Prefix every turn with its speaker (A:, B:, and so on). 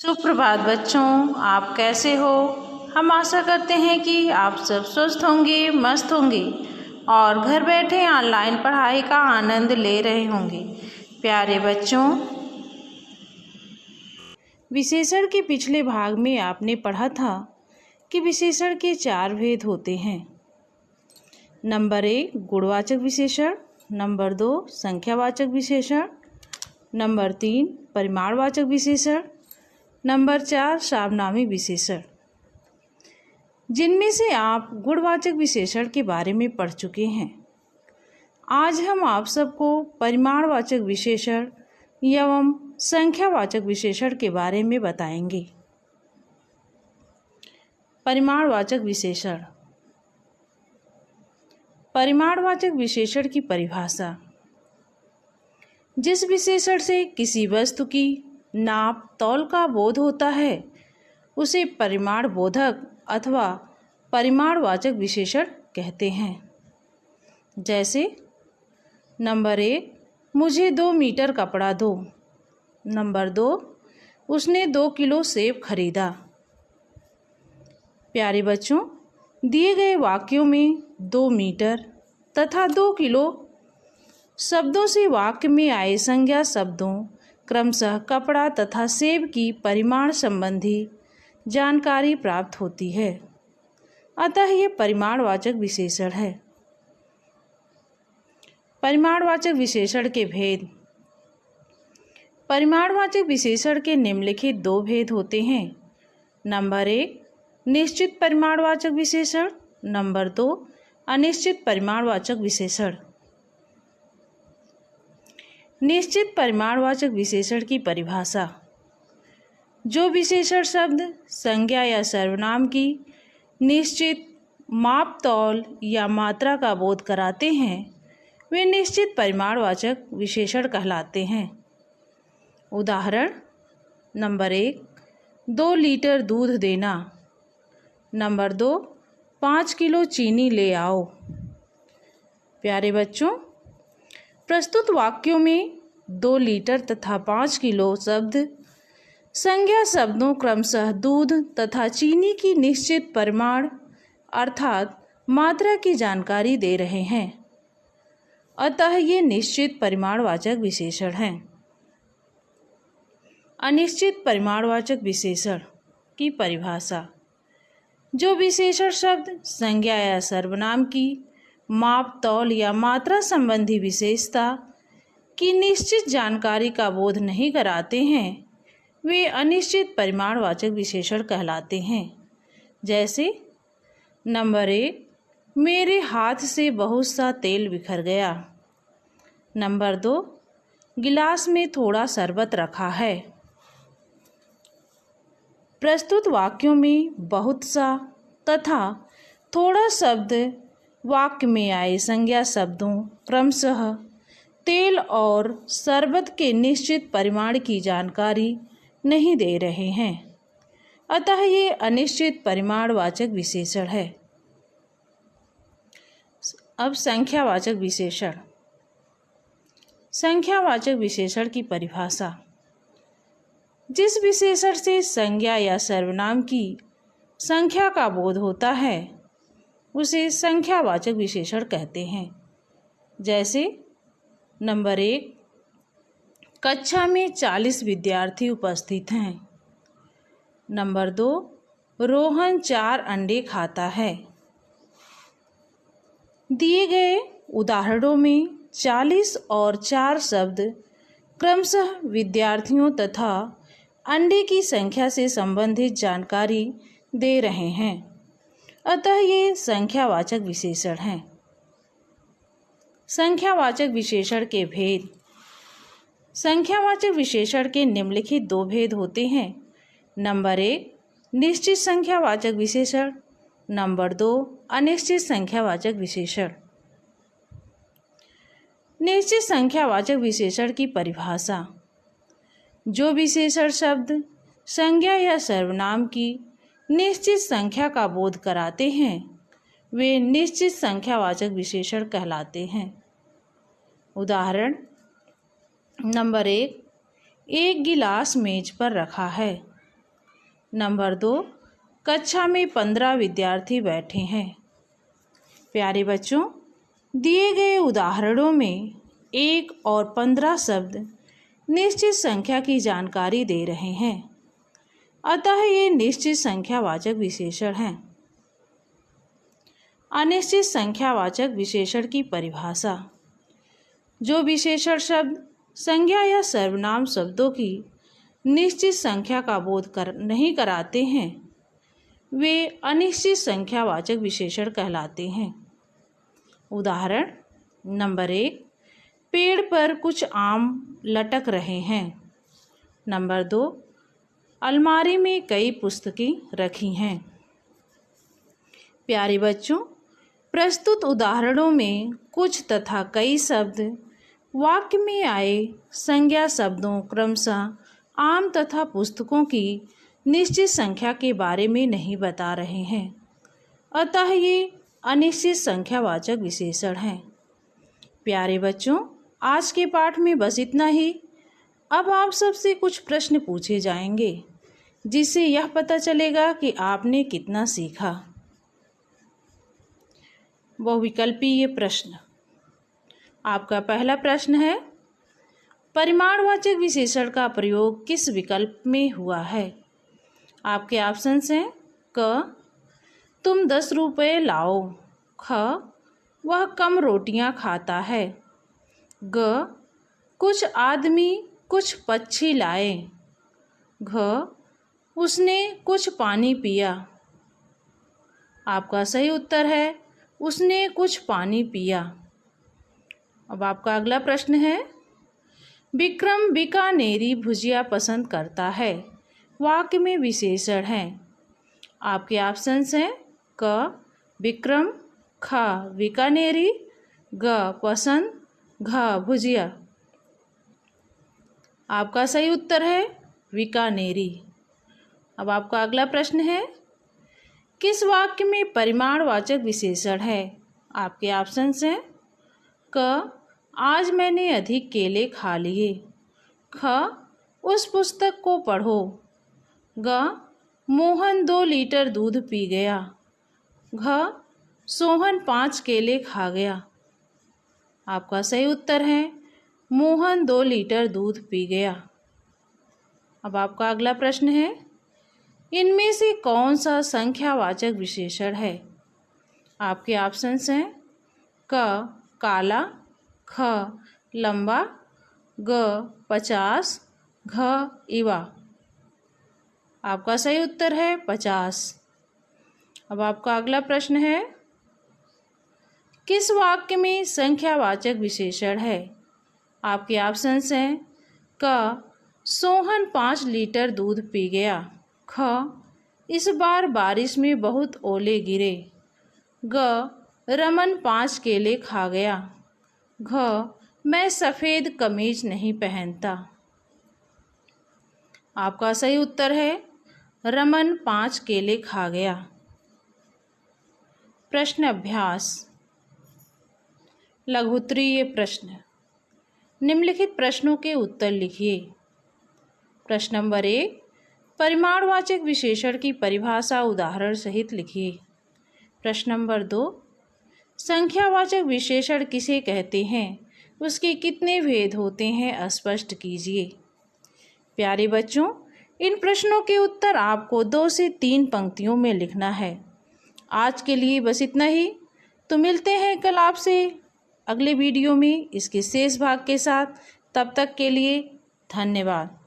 A: सुप्रभात बच्चों, आप कैसे हो। हम आशा करते हैं कि आप सब स्वस्थ होंगे, मस्त होंगे और घर बैठे ऑनलाइन पढ़ाई का आनंद ले रहे होंगे। प्यारे बच्चों, विशेषण के पिछले भाग में आपने पढ़ा था कि विशेषण के 4 भेद होते हैं। नंबर 1 गुणवाचक विशेषण, नंबर 2 संख्यावाचक विशेषण, नंबर 3 परिमाणवाचक विशेषण, नंबर 4 सार्वनामिक विशेषण, जिनमें से आप गुणवाचक विशेषण के बारे में पढ़ चुके हैं। आज हम आप सबको परिमाणवाचक विशेषण एवं संख्यावाचक विशेषण के बारे में बताएंगे। परिमाणवाचक विशेषण। परिमाणवाचक विशेषण की परिभाषा: जिस विशेषण से किसी वस्तु की नाप तौल का बोध होता है उसे परिमाण बोधक अथवा परिमाणवाचक विशेषण कहते हैं। जैसे नंबर 1 मुझे 2 मीटर कपड़ा दो, नंबर 2 उसने 2 किलो सेब खरीदा। प्यारे बच्चों, दिए गए वाक्यों में 2 मीटर तथा 2 किलो शब्दों से वाक्य में आए संज्ञा शब्दों क्रमशः कपड़ा तथा सेब की परिमाण संबंधी जानकारी प्राप्त होती है। अतः ये परिमाणवाचक विशेषण है। परिमाणवाचक विशेषण के भेद। परिमाणवाचक विशेषण के निम्नलिखित 2 भेद होते हैं। नंबर 1 निश्चित परिमाणवाचक विशेषण, नंबर 2 अनिश्चित परिमाणवाचक विशेषण। निश्चित परिमाणवाचक विशेषण की परिभाषा: जो विशेषण शब्द संज्ञा या सर्वनाम की निश्चित माप तौल या मात्रा का बोध कराते हैं वे निश्चित परिमाणवाचक विशेषण कहलाते हैं। उदाहरण: नंबर 1 2 लीटर दूध देना, नंबर 2 5 किलो चीनी ले आओ। प्यारे बच्चों, प्रस्तुत वाक्यों में 2 लीटर तथा 5 किलो शब्द संज्ञा शब्दों क्रमशः दूध तथा चीनी की निश्चित परिमाण अर्थात मात्रा की जानकारी दे रहे हैं। अतः ये निश्चित परिमाणवाचक विशेषण हैं। अनिश्चित परिमाणवाचक विशेषण की परिभाषा: जो विशेषण शब्द संज्ञा या सर्वनाम की माप तौल या मात्रा संबंधी विशेषता की निश्चित जानकारी का बोध नहीं कराते हैं वे अनिश्चित परिमाणवाचक विशेषण कहलाते हैं। जैसे नंबर 1 मेरे हाथ से बहुत सा तेल बिखर गया, नंबर 2 गिलास में थोड़ा शरबत रखा है। प्रस्तुत वाक्यों में बहुत सा तथा थोड़ा शब्द वाक्य में आए संज्ञा शब्दों क्रमशः तेल और शरबत के निश्चित परिमाण की जानकारी नहीं दे रहे हैं। अतः ये अनिश्चित परिमाणवाचक विशेषण है। अब संख्यावाचक विशेषण। संख्यावाचक विशेषण की परिभाषा: जिस विशेषण से संज्ञा या सर्वनाम की संख्या का बोध होता है उसे संख्यावाचक विशेषण कहते हैं। जैसे नंबर 1 कक्षा में 40 विद्यार्थी उपस्थित हैं, नंबर 2 रोहन 4 अंडे खाता है। दिए गए उदाहरणों में 40 और 4 शब्द क्रमशः विद्यार्थियों तथा अंडे की संख्या से संबंधित जानकारी दे रहे हैं। अतः ये संख्यावाचक विशेषण हैं। संख्यावाचक विशेषण के भेद। संख्यावाचक विशेषण के निम्नलिखित 2 भेद होते हैं। नंबर 1 निश्चित संख्यावाचक विशेषण, नंबर 2 अनिश्चित संख्यावाचक विशेषण। निश्चित संख्यावाचक विशेषण की परिभाषा: जो विशेषण शब्द संज्ञा या सर्वनाम की निश्चित संख्या का बोध कराते हैं वे निश्चित संख्यावाचक विशेषण कहलाते हैं। उदाहरण: नंबर 1 एक गिलास मेज पर रखा है, नंबर 2, कक्षा में 15 विद्यार्थी बैठे हैं। प्यारे बच्चों, दिए गए उदाहरणों में 1 और 15 शब्द निश्चित संख्या की जानकारी दे रहे हैं, अतः ये निश्चित संख्यावाचक विशेषण हैं। अनिश्चित संख्यावाचक विशेषण की परिभाषा। जो विशेषण शब्द संज्ञा या सर्वनाम शब्दों की निश्चित संख्या का बोध नहीं कराते हैं, वे अनिश्चित संख्यावाचक विशेषण कहलाते हैं। उदाहरण नंबर 1, पेड़ पर कुछ आम लटक रहे हैं। नंबर 2, अलमारी में कई पुस्तकें रखी हैं। प्यारे बच्चों, प्रस्तुत उदाहरणों में कुछ तथा कई शब्द वाक्य में आए संज्ञा शब्दों क्रमशः आम तथा पुस्तकों की निश्चित संख्या के बारे में नहीं बता रहे हैं, अतः ये अनिश्चित संख्यावाचक विशेषण हैं। प्यारे बच्चों, आज के पाठ में बस इतना ही। अब आप सबसे कुछ प्रश्न पूछे जाएंगे, जिससे यह पता चलेगा कि आपने कितना सीखा। बहुविकल्पीय प्रश्न। आपका पहला प्रश्न है, परिमाणवाचक विशेषण का प्रयोग किस विकल्प में हुआ है? आपके ऑप्शंस हैं क, तुम 10 रुपये लाओ। ख, वह कम रोटियां खाता है। ग, कुछ आदमी कुछ पक्षी लाए। घ, उसने कुछ पानी पिया। आपका सही उत्तर है उसने कुछ पानी पिया। अब आपका अगला प्रश्न है, विक्रम बीकानेरी भुजिया पसंद करता है। वाक्य में विशेषण हैं। आपके ऑप्शंस हैं क, विक्रम। ख, बीकानेरी। ग, पसंद। घ, भुजिया। आपका सही उत्तर है बीकानेरी। अब आपका अगला प्रश्न है, किस वाक्य में परिमाणवाचक विशेषण है? आपके ऑप्शंस हैं क, आज मैंने अधिक केले खा लिए। ख, उस पुस्तक को पढ़ो। ग, मोहन 2 लीटर दूध पी गया। घ, सोहन 5 केले खा गया। आपका सही उत्तर है मोहन 2 लीटर दूध पी गया। अब आपका अगला प्रश्न है, इनमें से कौन सा संख्यावाचक विशेषण है? आपके ऑप्शंस हैं क, काला। ख, लंबा। ग, 50। घ, युवा। आपका सही उत्तर है 50। अब आपका अगला प्रश्न है, किस वाक्य में संख्यावाचक विशेषण है? आपके ऑप्शंस हैं क, सोहन 5 लीटर दूध पी गया। ख, इस बार बारिश में बहुत ओले गिरे। ग, रमन 5 केले खा गया। घ, मैं सफ़ेद कमीज नहीं पहनता। आपका सही उत्तर है रमन 5 केले खा गया। प्रश्न अभ्यास। लघुत्तरीय प्रश्न। निम्नलिखित प्रश्नों के उत्तर लिखिए। प्रश्न नंबर 1, परिमाणवाचक विशेषण की परिभाषा उदाहरण सहित लिखिए। प्रश्न नंबर 2, संख्यावाचक विशेषण किसे कहते हैं, उसके कितने भेद होते हैं स्पष्ट कीजिए। प्यारे बच्चों, इन प्रश्नों के उत्तर आपको 2 से 3 पंक्तियों में लिखना है। आज के लिए बस इतना ही। तो मिलते हैं कल आपसे अगले वीडियो में इसके शेष भाग के साथ। तब तक के लिए धन्यवाद।